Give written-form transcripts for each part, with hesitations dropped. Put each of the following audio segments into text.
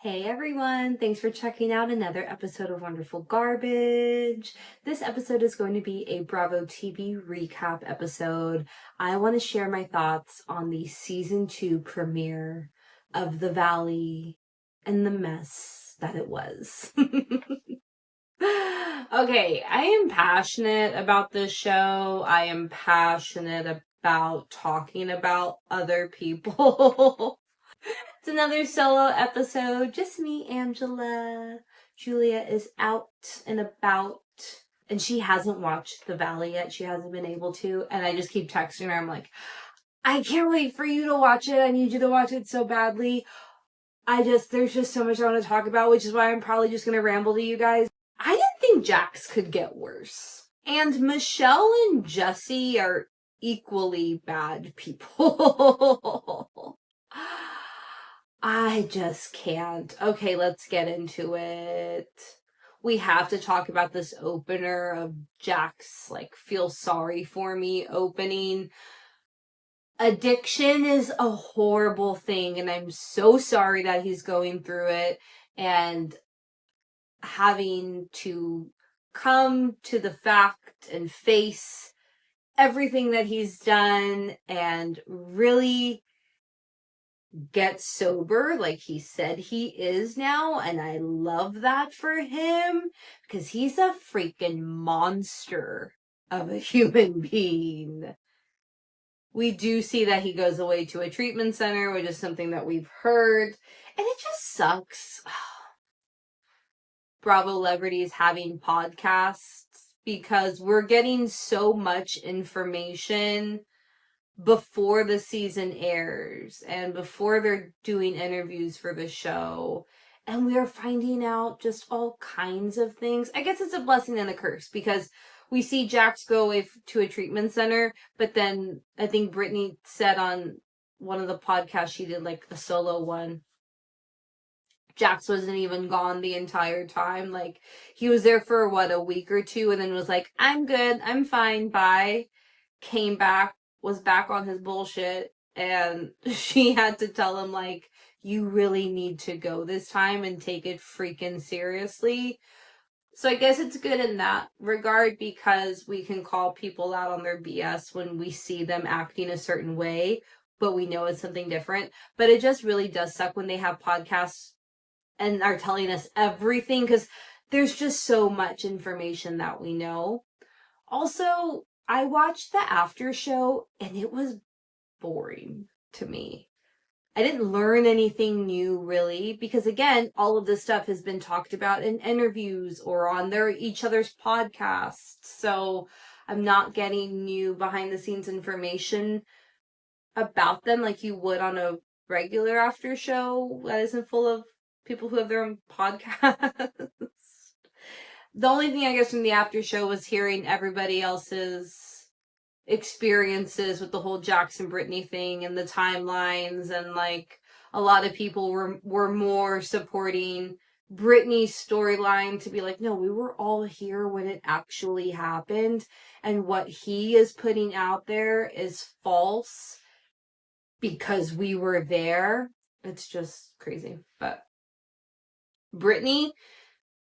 Hey everyone, thanks for checking out another episode of Wonderful Garbage. This episode is going to be a Bravo TV recap episode. I want to share my thoughts on the season 2 premiere of The Valley and the mess that it was. Okay, I am passionate about this show. I am passionate about talking about other people. It's another solo episode. Just me, Angela. Julia is out and about. And she hasn't watched The Valley yet. She hasn't been able to. And I just keep texting her. I'm like, I can't wait for you to watch it. I need you to watch it so badly. There's just so much I want to talk about, which is why I'm probably just going to ramble to you guys. I didn't think Jax could get worse. And Michelle and Jesse are equally bad people. I just can't. Okay, let's get into it. We have to talk about this opener of Jax, feel sorry for me opening. Addiction is a horrible thing, and I'm so sorry that he's going through it and having to come to the fact and face everything that he's done and really get sober like he said he is now, and I love that for him because he's a freaking monster of a human being. We do see that he goes away to a treatment center, which is something that we've heard, and it just sucks. Bravo celebrities having podcasts because we're getting so much information before the season airs and before they're doing interviews for the show. And we are finding out just all kinds of things. I guess it's a blessing and a curse because we see Jax go away to a treatment center, but then I think Brittany said on one of the podcasts she did, a solo one, Jax wasn't even gone the entire time. He was there for, a week or two and then was like, I'm good, I'm fine, bye. Came back, was back on his bullshit, and she had to tell him, you really need to go this time and take it freaking seriously. So I guess it's good in that regard because we can call people out on their BS when we see them acting a certain way, but we know it's something different. But it just really does suck when they have podcasts and are telling us everything because there's just so much information that we know. Also, I watched the after show and it was boring to me. I didn't learn anything new really because again, all of this stuff has been talked about in interviews or on each other's podcasts. So I'm not getting new behind the scenes information about them like you would on a regular after show that isn't full of people who have their own podcasts. The only thing I guess from the after show was hearing everybody else's experiences with the whole Jax and Brittany thing and the timelines, and a lot of people were more supporting Brittany's storyline to be like, no, we were all here when it actually happened, and what he is putting out there is false because we were there. It's just crazy. But Brittany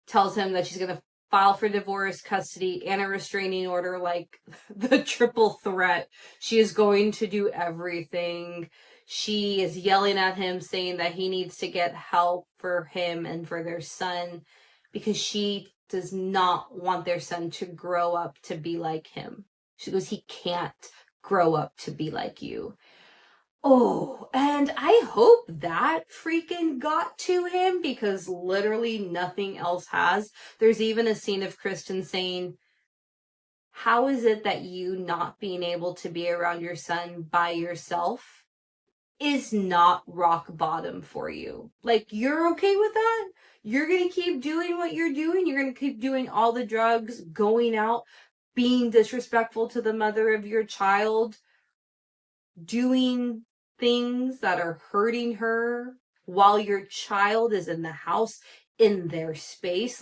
tells him that she's gonna file for divorce, custody, and a restraining order, the triple threat. She is going to do everything. She is yelling at him, saying that he needs to get help for him and for their son because she does not want their son to grow up to be like him. She goes, he can't grow up to be like you. Oh, and I hope that freaking got to him because literally nothing else has. There's even a scene of Kristen saying, how is it that you not being able to be around your son by yourself is not rock bottom for you? You're okay with that? You're going to keep doing what you're doing? You're going to keep doing all the drugs, going out, being disrespectful to the mother of your child, doing things that are hurting her while your child is in the house in their space,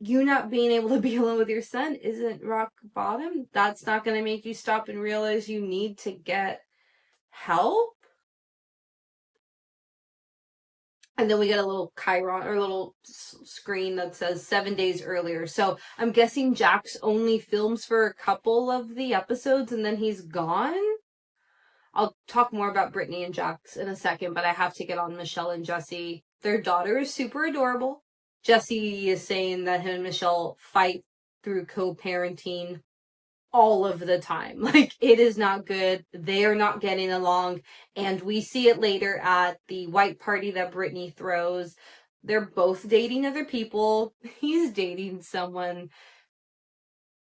you not being able to be alone with your son isn't rock bottom. That's not going to make you stop and realize you need to get help. And then we get a little chyron or a little screen that says 7 days earlier. So I'm guessing Jax only films for a couple of the episodes and then he's gone. I'll talk more about Brittany and Jax in a second, but I have to get on Michelle and Jesse. Their daughter is super adorable. Jesse is saying that him and Michelle fight through co-parenting all of the time. Like, it is not good. They are not getting along. And we see it later at the white party that Brittany throws. They're both dating other people. He's dating someone.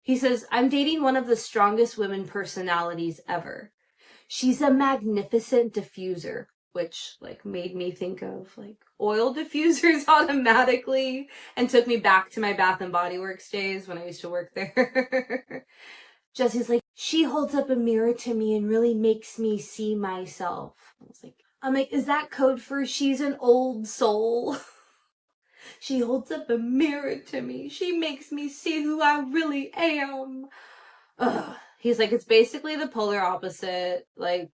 He says, I'm dating one of the strongest women personalities ever. She's a magnificent diffuser, which like made me think of like oil diffusers automatically and took me back to my Bath and Body Works days when I used to work there. Jesse's like, she holds up a mirror to me and really makes me see myself. I'm like, is that code for she's an old soul? She holds up a mirror to me. She makes me see who I really am. Ugh. He's like, it's basically the polar opposite. Like,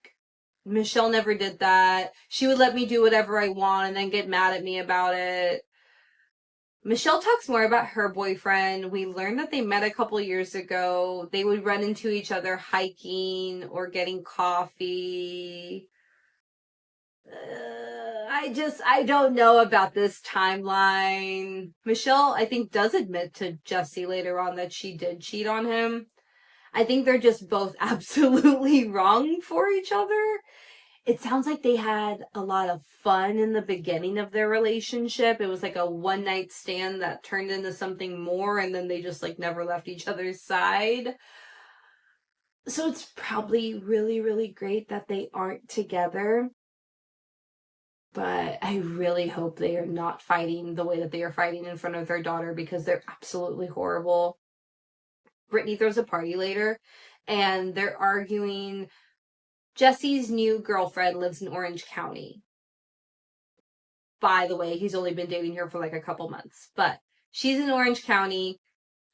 Michelle never did that. She would let me do whatever I want and then get mad at me about it. Michelle talks more about her boyfriend. We learned that they met a couple years ago. They would run into each other hiking or getting coffee. I don't know about this timeline. Michelle, I think, does admit to Jesse later on that she did cheat on him. I think they're just both absolutely wrong for each other. It sounds like they had a lot of fun in the beginning of their relationship. It was like a one night stand that turned into something more, and then they just like never left each other's side. So it's probably really, really great that they aren't together. But I really hope they are not fighting the way that they are fighting in front of their daughter, because they're absolutely horrible. Brittany throws a party later, and they're arguing. Jesse's new girlfriend lives in Orange County. By the way, he's only been dating her for like a couple months, but she's in Orange County.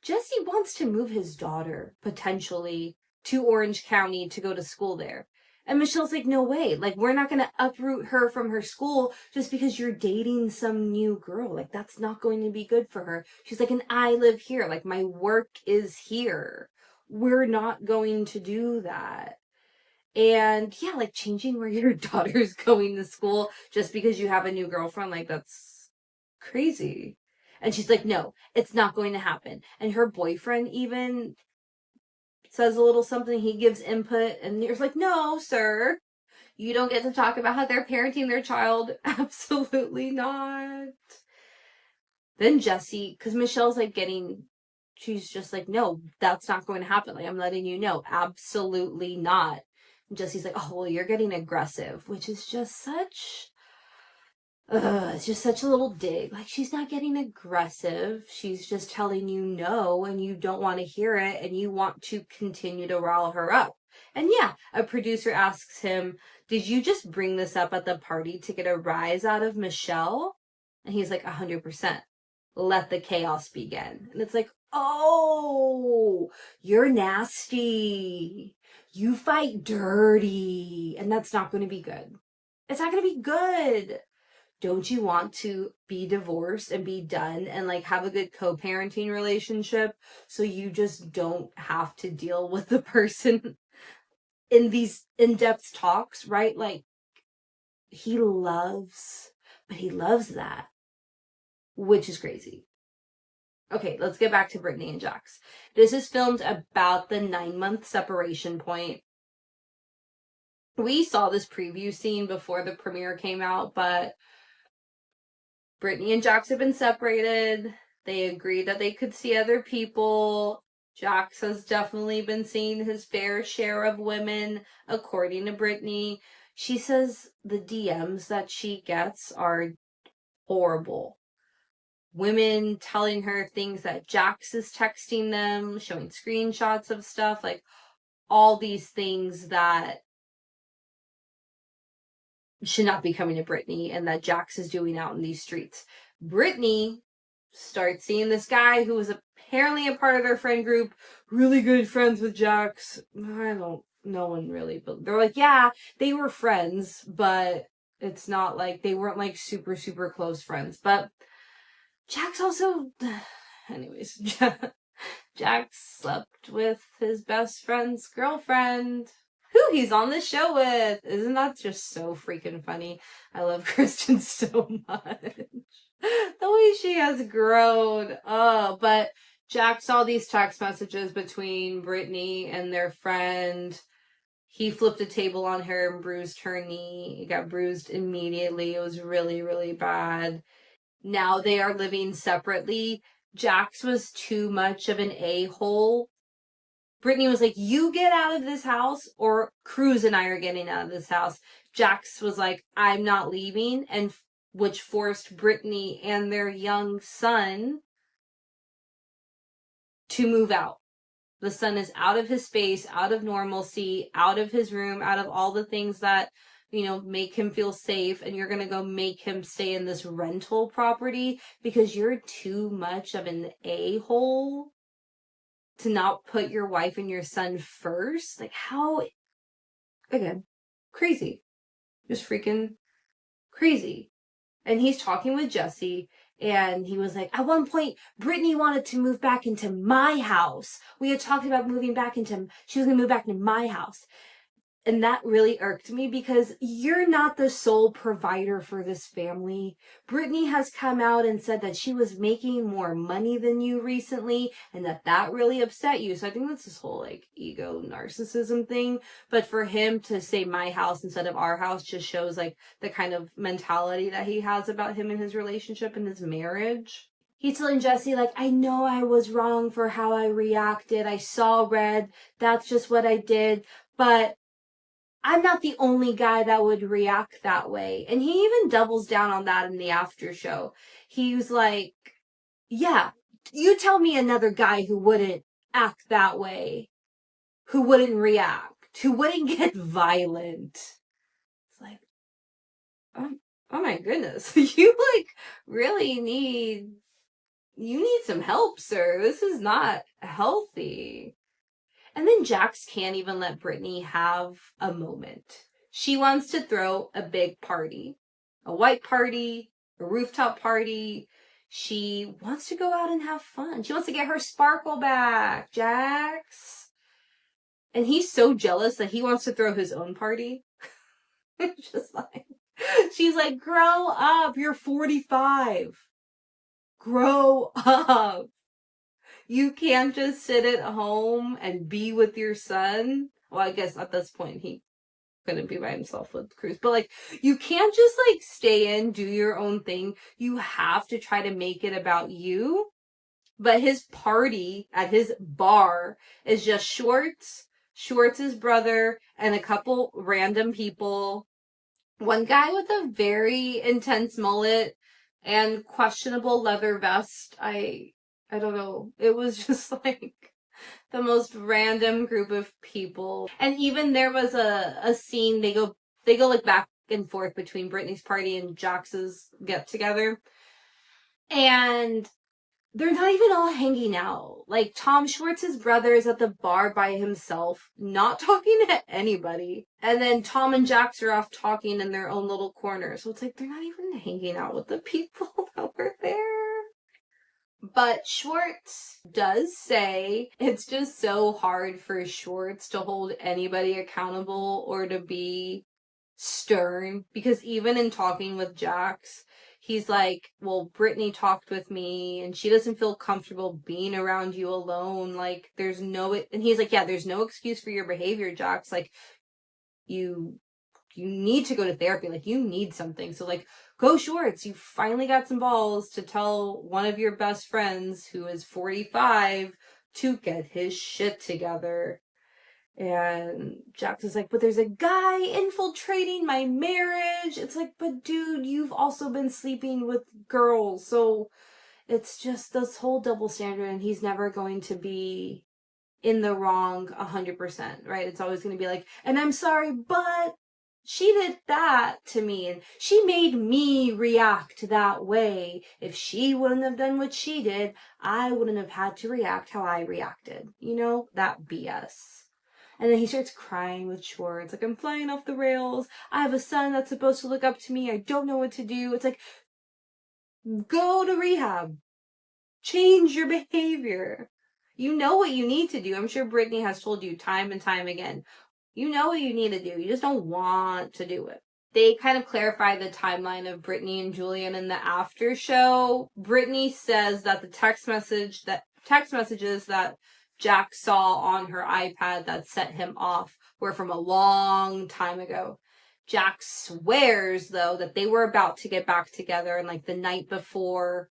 Jesse wants to move his daughter, potentially, to Orange County to go to school there. And Michelle's like, no way. Like, we're not going to uproot her from her school just because you're dating some new girl. Like, that's not going to be good for her. She's like, and I live here. Like, my work is here. We're not going to do that. And yeah, like changing where your daughter's going to school just because you have a new girlfriend, like that's crazy. And she's like, no, it's not going to happen. And her boyfriend even says a little something, he gives input, and you're like, no, sir, you don't get to talk about how they're parenting their child. Absolutely not. Then Jesse, because Michelle's like she's just like, no, that's not going to happen. Like, I'm letting you know, absolutely not. Jesse's like, oh, well, you're getting aggressive, which is just it's just such a little dig. Like, she's not getting aggressive. She's just telling you no, and you don't want to hear it, and you want to continue to rile her up. And yeah, a producer asks him, did you just bring this up at the party to get a rise out of Michelle? And he's like, 100%. Let the chaos begin. And it's like, oh, you're nasty. You fight dirty. And that's not going to be good. It's not going to be good. Don't you want to be divorced and be done and like have a good co-parenting relationship so you just don't have to deal with the person in these in-depth talks, right? Like, he loves that, which is crazy. Okay, let's get back to Brittany and Jax. This is filmed about the 9-month separation point. We saw this preview scene before the premiere came out, but Brittany and Jax have been separated. They agreed that they could see other people. Jax has definitely been seeing his fair share of women, according to Brittany. She says the DMs that she gets are horrible. Women telling her things that Jax is texting them, showing screenshots of stuff, like all these things that should not be coming to Brittany and that Jax is doing out in these streets. Brittany starts seeing this guy who was apparently a part of their friend group, really good friends with Jax. No one really, but they're like, yeah, they were friends, but It's not like they weren't like super, super close friends. But Jax also, anyways, Jax slept with his best friend's girlfriend, who he's on the show with. Isn't that just so freaking funny? I love Kristen so much. The way she has grown. Oh, but Jack saw these text messages between Brittany and their friend. He flipped a table on her and bruised her knee. It got bruised immediately. It was really, really bad. Now they are living separately. Jax was too much of an a-hole. Brittany was like, you get out of this house or Cruz and I are getting out of this house. Jax was like, I'm not leaving, and which forced Brittany and their young son to move out. The son is out of his space, out of normalcy, out of his room, out of all the things that, make him feel safe. And you're going to go make him stay in this rental property because you're too much of an a-hole to not put your wife and your son first. Like, how? Again, crazy. Just freaking crazy. And he's talking with Jesse, and he was like, at one point, Brittany wanted to move back into my house. We had talked about she was going to move back into my house. And that really irked me because you're not the sole provider for this family. Brittany has come out and said that she was making more money than you recently and that really upset you. So I think that's this whole ego narcissism thing. But for him to say my house instead of our house just shows the kind of mentality that he has about him and his relationship and his marriage. He's telling Jesse, I know I was wrong for how I reacted. I saw red. That's just what I did. But I'm not the only guy that would react that way. And he even doubles down on that in the after show. He was like, yeah, you tell me another guy who wouldn't act that way, who wouldn't react, who wouldn't get violent. It's like, oh my goodness. You really need some help, sir. This is not healthy. And then Jax can't even let Brittany have a moment. She wants to throw a big party. A white party, a rooftop party. She wants to go out and have fun. She wants to get her sparkle back, Jax. And he's so jealous that he wants to throw his own party. Just she's like, grow up. You're 45. Grow up. You can't just sit at home and be with your son. Well, I guess at this point he couldn't be by himself with Cruz. But you can't just stay in, do your own thing. You have to try to make it about you. But his party at his bar is just Schwartz's brother, and a couple random people. One guy with a very intense mullet and questionable leather vest. I don't know. It was just the most random group of people. And even there was a scene, they go back and forth between Brittany's party and Jax's get together. And they're not even all hanging out. Tom Schwartz's brother is at the bar by himself, not talking to anybody. And then Tom and Jax are off talking in their own little corner. So it's they're not even hanging out with the people that were there. But Schwartz does say it's just so hard for Schwartz to hold anybody accountable or to be stern, because even in talking with Jax, he's like, well, Brittany talked with me and she doesn't feel comfortable being around you alone. There's no, and he's like, yeah, there's no excuse for your behavior, Jax. You need to go to therapy. You need something. So go Schwartz. You finally got some balls to tell one of your best friends who is 45 to get his shit together. And Jax is like, but there's a guy infiltrating my marriage. It's but dude, you've also been sleeping with girls. So it's just this whole double standard, and he's never going to be in the wrong 100%, right? It's always going to be and I'm sorry, but she did that to me, and she made me react that way. If she wouldn't have done what she did, I wouldn't have had to react how I reacted. That BS. And then he starts crying with Schwartz. Like, I'm flying off the rails. I have a son that's supposed to look up to me. I don't know what to do. It's like, go to rehab. Change your behavior. You know what you need to do. I'm sure Brittany has told you time and time again. You know what you need to do. You just don't want to do it. They kind of clarify the timeline of Brittany and Julian in the after show. Brittany says that the text messages that Jack saw on her iPad that set him off were from a long time ago. Jack swears, though, that they were about to get back together, and like the night before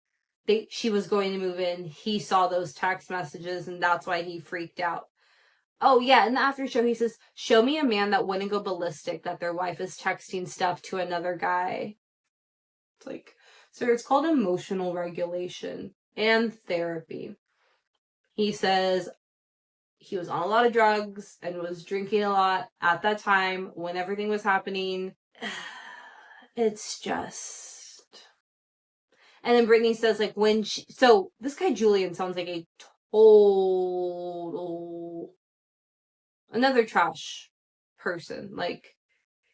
she was going to move in, he saw those text messages, and that's why he freaked out. Oh, yeah, in the after show, he says, show me a man that wouldn't go ballistic that their wife is texting stuff to another guy. It's like, sir, it's called emotional regulation and therapy. He says he was on a lot of drugs and was drinking a lot at that time when everything was happening. It's just... And then Brittany says, like, so this guy Julian sounds like a total, another trash person. Like,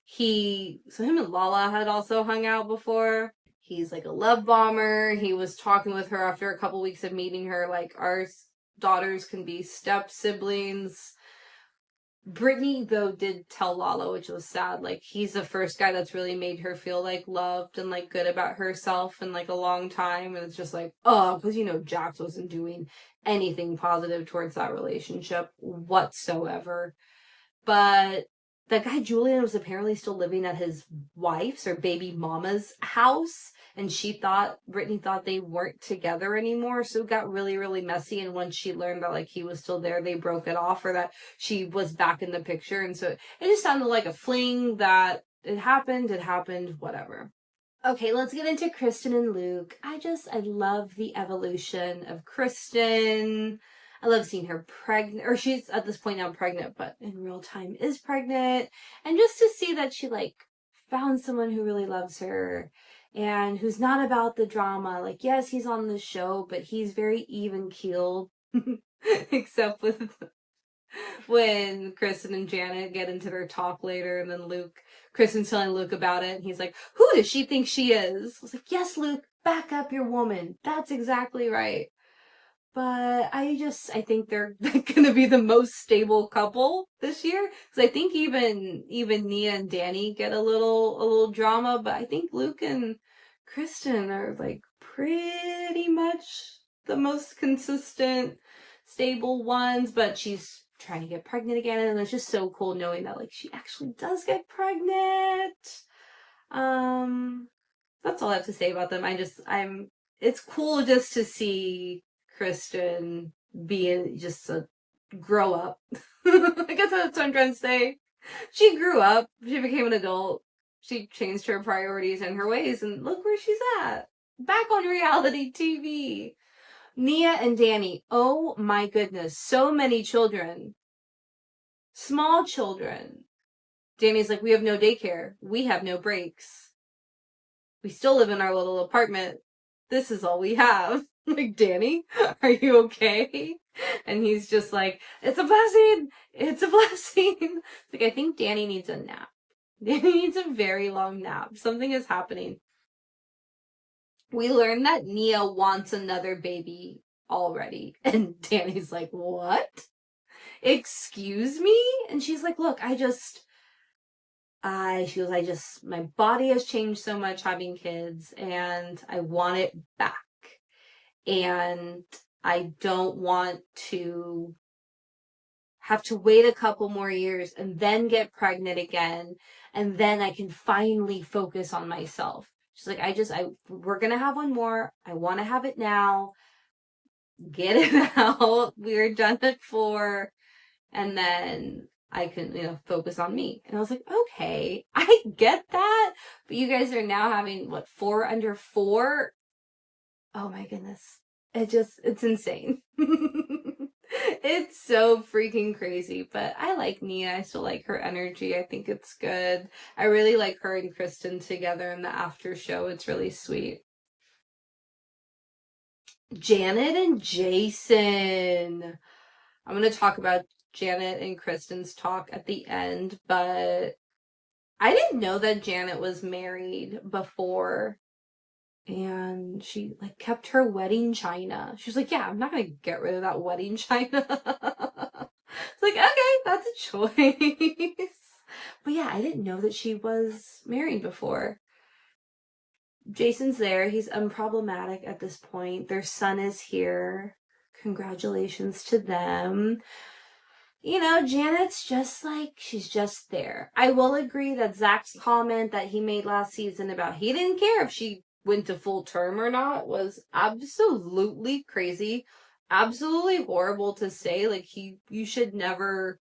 him and Lala had also hung out before. He's like a love bomber. He was talking with her after a couple weeks of meeting her, like, our daughters can be step siblings. Brittany, though, did tell Lala, which was sad, like, he's the first guy that's really made her feel, like, loved and, like, good about herself in, like, a long time, and it's just like, oh, because, Jax wasn't doing anything positive towards that relationship whatsoever. But that guy Julian was apparently still living at his wife's or baby mama's house, and Brittany thought they weren't together anymore, so it got really, really messy, and once she learned that, like, he was still there, they broke it off, or that she was back in the picture, and so it just sounded like a fling that it happened, whatever. Okay, let's get into Kristen and Luke. I love the evolution of Kristen. I love seeing her pregnant, or she's at this point now pregnant, but in real time is pregnant. And just to see that she, like, found someone who really loves her and who's not about the drama. Like, yes, he's on the show, but he's very even-keeled, except with when Kristen and Janet get into their talk later, and then Kristen's telling Luke about it, and he's like, who does she think she is? I was like, yes, Luke, back up your woman. That's exactly right. But I think they're going to be the most stable couple this year. Because I think even Nia and Danny get a little drama. But I think Luke and Kristen are, like, pretty much the most consistent, stable ones. But she's trying to get pregnant again. And it's just so cool knowing that, like, she actually does get pregnant. That's all I have to say about them. It's cool just to see Kristen grow up. I guess that's what I'm trying to say. She grew up. She became an adult. She changed her priorities and her ways, and look where she's at. Back on reality TV. Nia and Danny. Oh my goodness. So many children. Small children. Danny's like, we have no daycare. We have no breaks. We still live in our little apartment. This is all we have. Like, Danny, are you okay? And he's just like, it's a blessing. It's a blessing. Like, I think Danny needs a nap. Danny needs a very long nap. Something is happening. We learned that Nia wants another baby already. And Danny's like, what? Excuse me? And she's like, look, my body has changed so much having kids, and I want it back. And I don't want to have to wait a couple more years and then get pregnant again, and then I can finally focus on myself. She's like, we're gonna have one more. I want to have it now. Get it out. We're done at 4, and then I can, focus on me. And I was like, okay, I get that. But you guys are now having, 4 under 4? Oh my goodness. It's insane. It's so freaking crazy. But I like Nia. I still like her energy. I think it's good. I really like her and Kristen together in the after show. It's really sweet. Janet and Jason. I'm going to talk about Janet and Kristen's talk at the end, but I didn't know that Janet was married before. And she like kept her wedding china. She was like, yeah, I'm not gonna get rid of that wedding china. It's like, okay, that's a choice. But yeah, I didn't know that she was married before. Jason's there. He's unproblematic at this point. Their son is here. Congratulations to them. You know, Janet's just like, she's just there. I will agree that Zach's comment that he made last season about he didn't care if she went to full term or not was absolutely crazy. Absolutely horrible to say. Like, you should never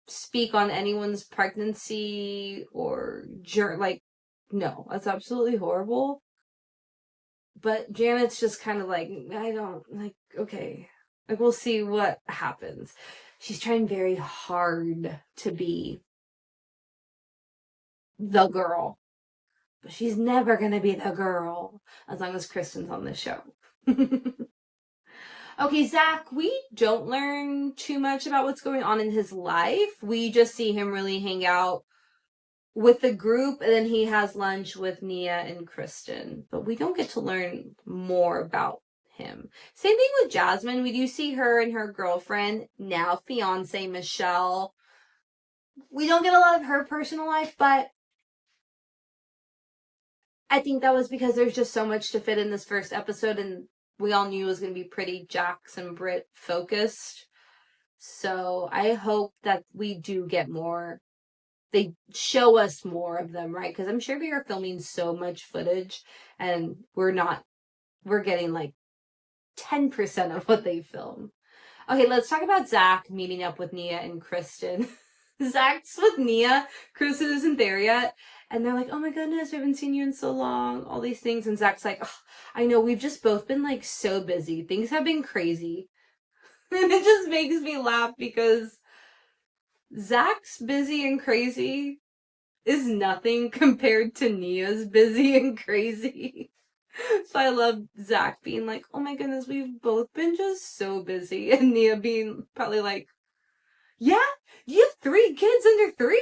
speak on anyone's pregnancy or, like, no, that's absolutely horrible. But Janet's just kind of like, I don't, like, okay. Like, we'll see what happens. She's trying very hard to be the girl. But she's never going to be the girl as long as Kristen's on the show. Okay, Zach, we don't learn too much about what's going on in his life. We just see him really hang out with the group, and then he has lunch with Nia and Kristen. But we don't get to learn more about him. Same thing with Jasmine. We do see her and her girlfriend, now fiance Michelle. We don't get a lot of her personal life, but I think that was because there's just so much to fit in this first episode, and we all knew it was going to be pretty Jax and Britt focused. So I hope that we do get more. They show us more of them, right? Because I'm sure they are filming so much footage, and we're getting like 10% of what they film. Okay, let's talk about Zach meeting up with Nia and Kristen. Zach's with Nia, Kristen isn't there yet, and they're like, oh my goodness, we haven't seen you in so long, all these things, and Zach's like, oh, I know, we've just both been like so busy. Things have been crazy. And it just makes me laugh because Zach's busy and crazy is nothing compared to Nia's busy and crazy. So I love Zach being like, oh my goodness, we've both been just so busy. And Nia being probably like, yeah, you have 3 kids under 3?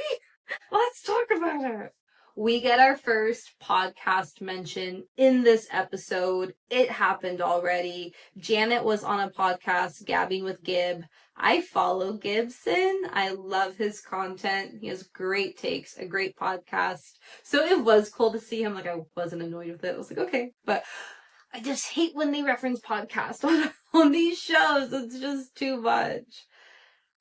Let's talk about it. We get our first podcast mention in this episode. It happened already. Janet was on a podcast, gabbing with Gib. I follow Gibson. I love his content. He has great takes, a great podcast. So it was cool to see him. Like, I wasn't annoyed with it. I was like, okay. But I just hate when they reference podcasts on these shows. It's just too much.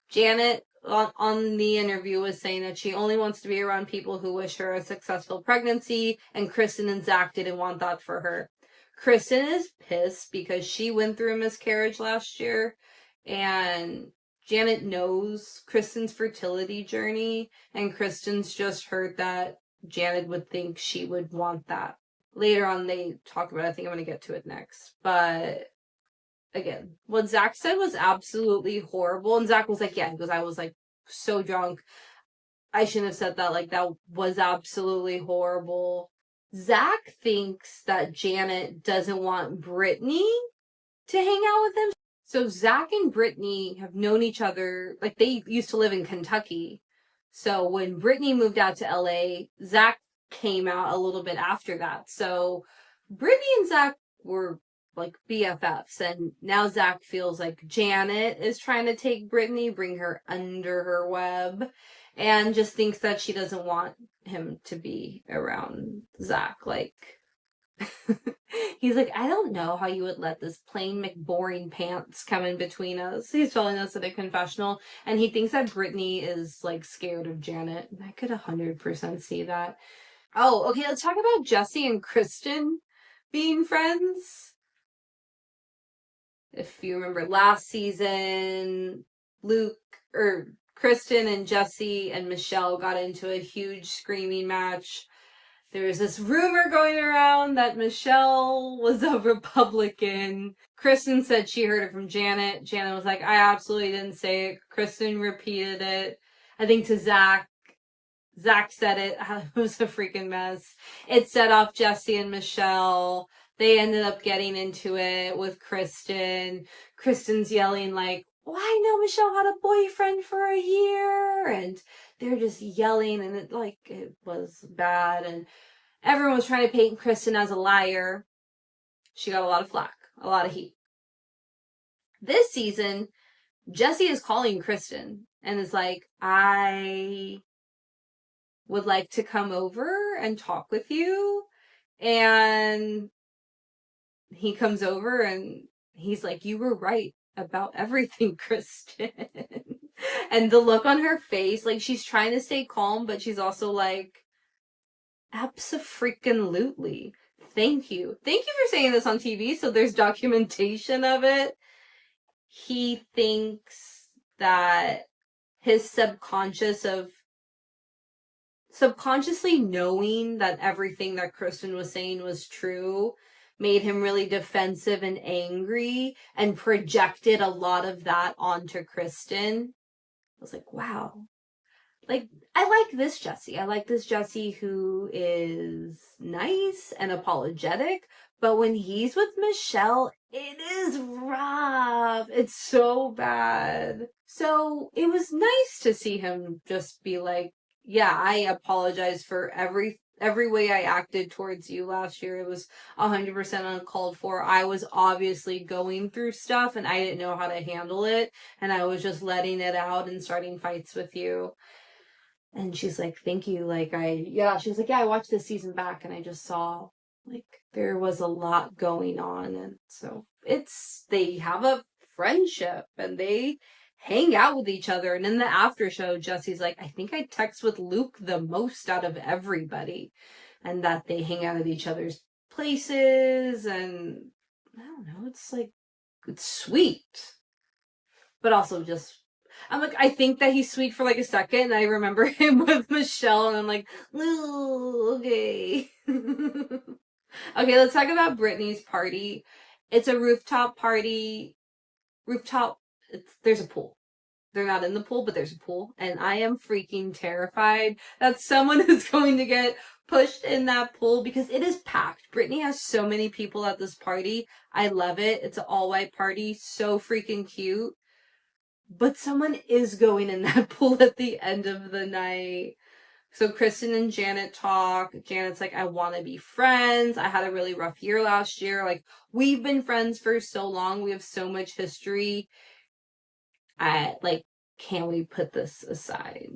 Janet on the interview was saying that she only wants to be around people who wish her a successful pregnancy, and Kristen and Zach didn't want that for her. Kristen is pissed because she went through a miscarriage last year, and Janet knows Kristen's fertility journey, and Kristen's just heard that Janet would think she would want that. Later on, they talk about it. I think I'm going to get to it next. But again, what Zach said was absolutely horrible. And Zach was like, yeah, because I was like so drunk. I shouldn't have said that. Like, that was absolutely horrible. Zach thinks that Janet doesn't want Brittany to hang out with him. So Zach and Brittany have known each other, like they used to live in Kentucky. So when Brittany moved out to LA, Zach came out a little bit after that. So Brittany and Zach were like BFFs, and now Zach feels like Janet is trying to take Brittany, bring her under her web, and just thinks that she doesn't want him to be around Zach. Like, he's like, I don't know how you would let this plain McBoring pants come in between us. He's telling us at a confessional, and he thinks that Brittany is like scared of Janet. And I could 100% see that. Oh, okay, let's talk about Jesse and Kristen being friends. If you remember last season, Kristen and Jesse and Michelle got into a huge screaming match. There was this rumor going around that Michelle was a Republican. Kristen said she heard it from Janet. Janet was like, I absolutely didn't say it. Kristen repeated it. I think to Zach. Zach said it. It was a freaking mess. It set off Jesse and Michelle. They ended up getting into it with Kristen. Kristen's yelling like, well, I know Michelle had a boyfriend for a year, and they're just yelling, and it was bad, and everyone was trying to paint Kristen as a liar. She got a lot of flack, a lot of heat. This season, Jesse is calling Kristen and is like, I would like to come over and talk with you. And he comes over and he's like, you were right about everything, Kristen. And the look on her face, like she's trying to stay calm, but she's also like, abso-freaking-lutely. Thank you. Thank you for saying this on TV, so there's documentation of it. He thinks that his subconsciously knowing that everything that Kristen was saying was true made him really defensive and angry and projected a lot of that onto Kristen. I was like, wow. Like, I like this Jesse. I like this Jesse who is nice and apologetic, but when he's with Michelle, it is rough. It's so bad. So it was nice to see him just be like, yeah, I apologize for every way I acted towards you last year. It was 100% uncalled for. I was obviously going through stuff and I didn't know how to handle it, and I was just letting it out and starting fights with you. And she's like, thank you. She was like, yeah, I watched this season back and I just saw, like, there was a lot going on. And so they have a friendship and they hang out with each other. And in the after show, Jesse's like, I think I text with Luke the most out of everybody. And that they hang out at each other's places. And I don't know, it's sweet. But also just, I'm like, I think that he's sweet for like a second, and I remember him with Michelle, and I'm like, ooh, okay. Okay, let's talk about Brittany's party. It's a rooftop party. There's a pool. They're not in the pool, but there's a pool, and I am freaking terrified that someone is going to get pushed in that pool because it is packed. Brittany has so many people at this party. I love it. It's an all-white party. So freaking cute. But someone is going in that pool at the end of the night. So Kristen and Janet talk. Janet's like, I want to be friends. I had a really rough year last year. Like, we've been friends for so long. We have so much history. Can we put this aside?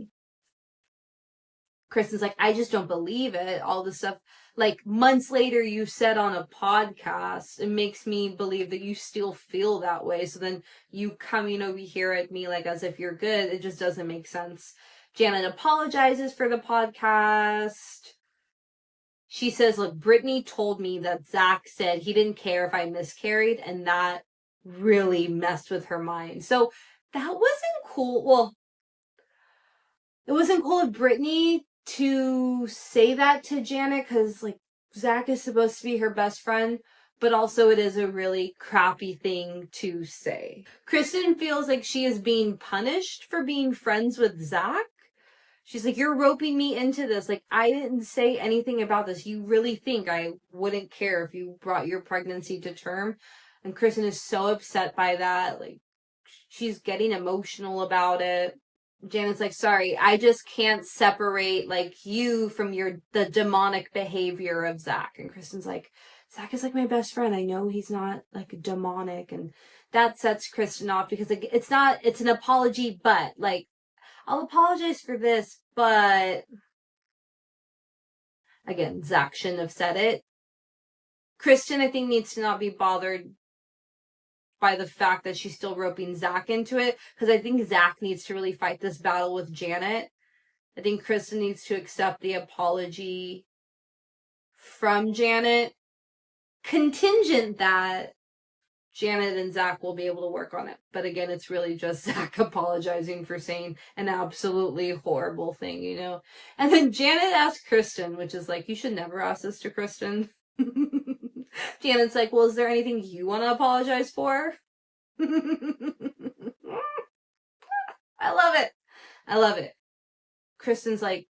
Kristen's like, I just don't believe it. All the stuff, like, months later you said on a podcast, it makes me believe that you still feel that way. So then you coming over here at me like as if you're good, it just doesn't make sense. Janet apologizes for the podcast. She says, look, Brittany told me that Zach said he didn't care if I miscarried, and that really messed with her mind. So that wasn't cool. Well, it wasn't cool of Brittany to say that to Janet because, like, Zach is supposed to be her best friend, but also it is a really crappy thing to say. Kristen feels like she is being punished for being friends with Zach. She's like, you're roping me into this. Like, I didn't say anything about this. You really think I wouldn't care if you brought your pregnancy to term? And Kristen is so upset by that. Like, she's getting emotional about it. Janet's like, sorry, I just can't separate, like, you from the demonic behavior of Zach. And Kristen's like, Zach is, like, my best friend. I know he's not, like, demonic. And that sets Kristen off because, like, it's an apology, but, like, I'll apologize for this, but, again, Zach shouldn't have said it. Kristen, I think, needs to not be bothered by the fact that she's still roping Zach into it, because I think Zach needs to really fight this battle with Janet. I think Kristen needs to accept the apology from Janet, contingent that Janet and Zach will be able to work on it. But again, it's really just Zach apologizing for saying an absolutely horrible thing, you know? And then Janet asks Kristen, which is like, you should never ask this to Kristen. Janet's like, well, is there anything you want to apologize for? I love it. I love it. Kristen's like,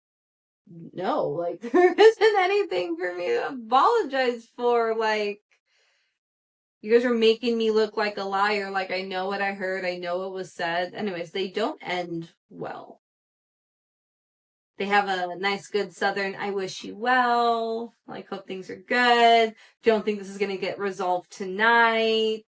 no, like, there isn't anything for me to apologize for. Like, You guys are making me look like a liar. Like, I know what I heard. I know what was said. Anyways, they don't end well. They have a nice, good Southern, I wish you well. Like, hope things are good. Don't think this is going to get resolved tonight.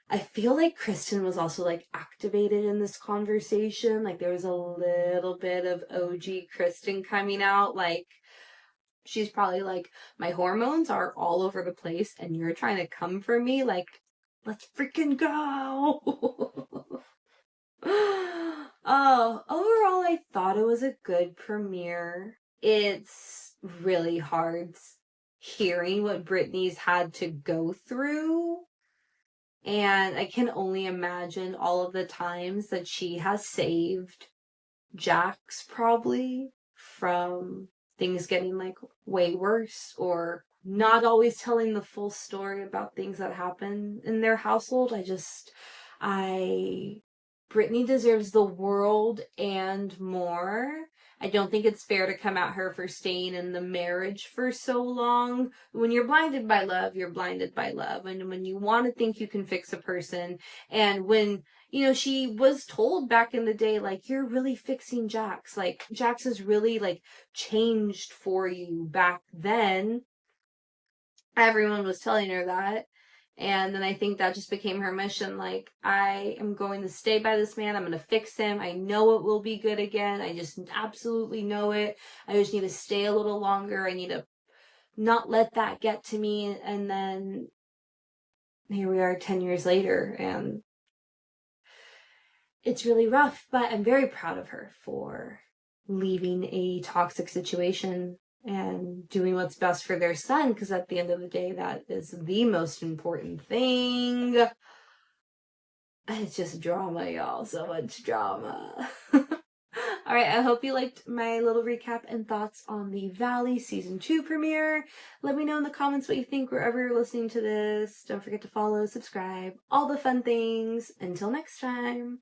I feel like Kristen was also, like, activated in this conversation. Like, there was a little bit of OG Kristen coming out. Like, she's probably like, my hormones are all over the place and you're trying to come for me? Like, let's freaking go. Oh, overall, I thought it was a good premiere. It's really hard hearing what Brittany's had to go through. And I can only imagine all of the times that she has saved Jax, probably, from things getting, like, way worse, or not always telling the full story about things that happen in their household. Brittany deserves the world and more. I don't think it's fair to come at her for staying in the marriage for so long. When you're blinded by love, you're blinded by love. And when you want to think you can fix a person, and when, she was told back in the day, like, you're really fixing Jax. Like, Jax has really, like, changed for you back then. Everyone was telling her that. And then I think that just became her mission. Like, I am going to stay by this man. I'm going to fix him. I know it will be good again. I just absolutely know it. I just need to stay a little longer. I need to not let that get to me. And then here we are 10 years later, and it's really rough. But I'm very proud of her for leaving a toxic situation and doing what's best for their son, because at the end of the day, that is the most important thing. It's just drama, y'all. So much drama. Alright, I hope you liked my little recap and thoughts on the Valley Season 2 premiere. Let me know in the comments what you think wherever you're listening to this. Don't forget to follow, subscribe, all the fun things. Until next time.